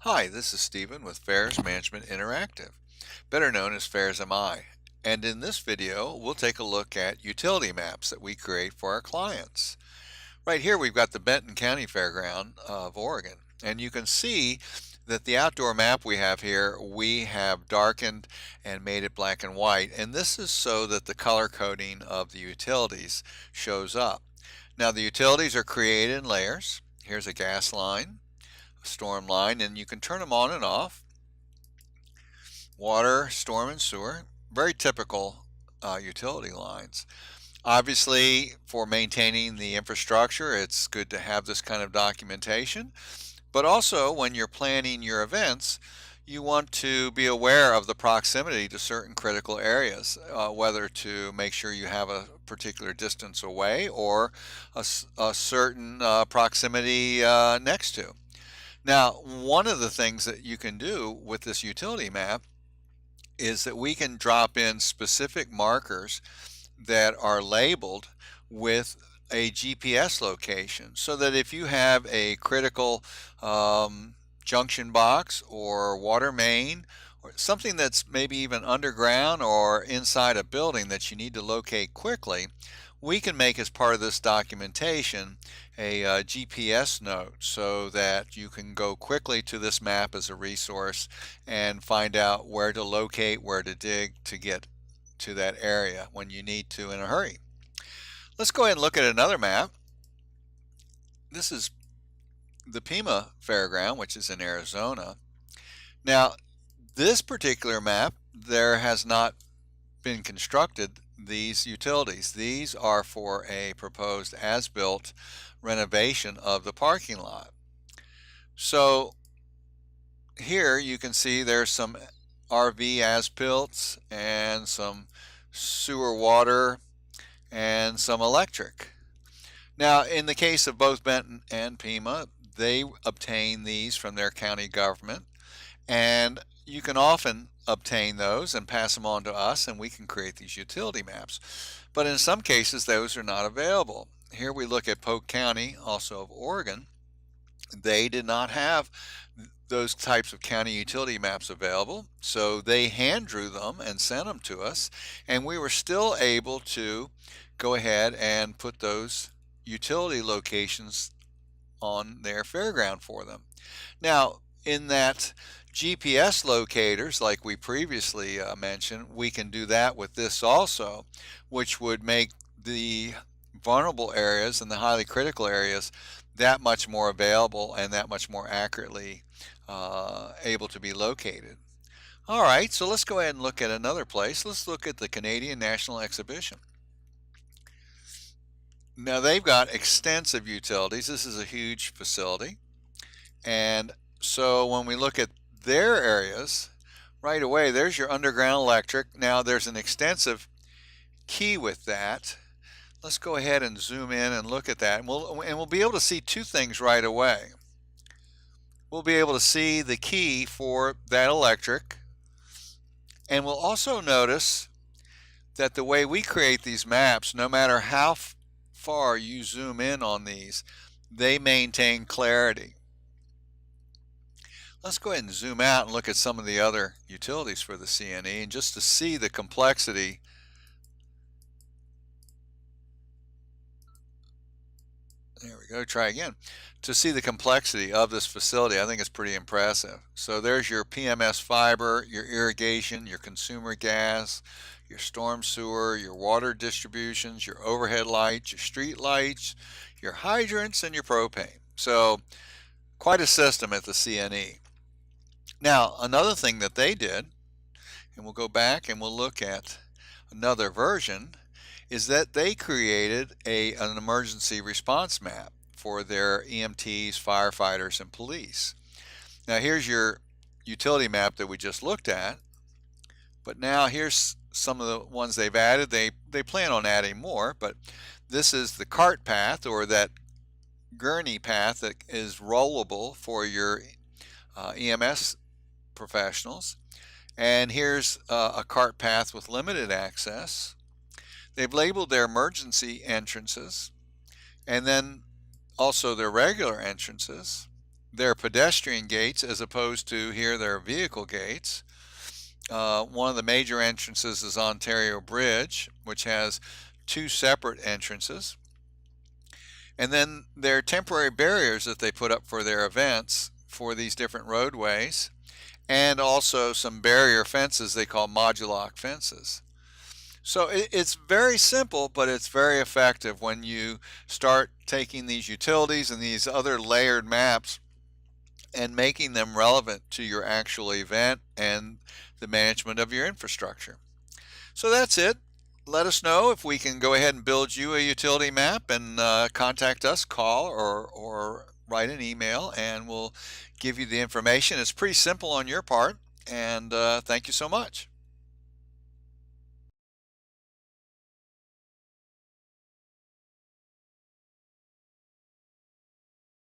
Hi, this is Stephen with Fairs Management Interactive, better known as Fairs MI. And in this video, we'll take a look at utility maps that we create for our clients. Right here, we've got the Benton County Fairground of Oregon. And you can see that the outdoor map we have here, we have darkened and made it black and white. And this is so that the color coding of the utilities shows up. Now, the utilities are created in layers. Here's a gas line, storm line, and you can turn them on and off. Water, storm, and sewer, very typical utility lines. Obviously, for maintaining the infrastructure, it's good to have this kind of documentation, but also when you're planning your events, you want to be aware of the proximity to certain critical areas, whether to make sure you have a particular distance away or a certain proximity next to. Now, one of the things that you can do with this utility map is that we can drop in specific markers that are labeled with a GPS location so that if you have a critical junction box or water main or something that's maybe even underground or inside a building that you need to locate quickly, we can make as part of this documentation a GPS note so that you can go quickly to this map as a resource and find out where to locate, where to dig to get to that area when you need to in a hurry. Let's go ahead and look at another map. This is the Pima Fairground, which is in Arizona. Now, this particular map, there has not been constructed these utilities. These are for a proposed as-built renovation of the parking lot. So here you can see there's some RV as-built and some sewer water and some electric. Now, in the case of both Benton and Pima, they obtain these from their county government, and you can often obtain those and pass them on to us, and we can create these utility maps. But in some cases, those are not available. Here we look at Polk County, also of Oregon. They did not have those types of county utility maps available, so they hand drew them and sent them to us, and we were still able to go ahead and put those utility locations on their fairground for them. Now, in that GPS locators, like we previously mentioned, we can do that with this also, which would make the vulnerable areas and the highly critical areas that much more available and that much more accurately able to be located. All right, so let's go ahead and look at another place. Let's look at the Canadian National Exhibition. Now, they've got extensive utilities. This is a huge facility, and so when we look at their areas, right away there's your underground electric. Now there's an extensive key with that. Let's go ahead and zoom in and look at that, and we'll be able to see two things right away. We'll be able to see the key for that electric, and we'll also notice that the way we create these maps, no matter how far you zoom in on these, they maintain clarity. Let's go ahead and zoom out and look at some of the other utilities for the CNE, and just to see the complexity. There we go, try again. To see the complexity of this facility, I think it's pretty impressive. So there's your PMS fiber, your irrigation, your consumer gas, your storm sewer, your water distributions, your overhead lights, your street lights, your hydrants, and your propane. So quite a system at the CNE. Now, another thing that they did, and we'll go back and we'll look at another version, is that they created an emergency response map for their EMTs, firefighters, and police. Now, here's your utility map that we just looked at, but now here's some of the ones they've added. They plan on adding more, but this is the cart path, or that gurney path that is rollable for your EMS professionals. And here's a cart path with limited access. They've labeled their emergency entrances and then also their regular entrances. their pedestrian gates as opposed to here their vehicle gates. One of the major entrances is Ontario Bridge, which has two separate entrances. And then there are temporary barriers that they put up for their events for these different roadways, and also some barrier fences they call moduloc fences. So it's very simple, but it's very effective when you start taking these utilities and these other layered maps and making them relevant to your actual event and the management of your infrastructure. So that's it. Let us know if we can go ahead and build you a utility map, and contact us, call or write an email, and we'll give you the information. It's pretty simple on your part, and thank you so much.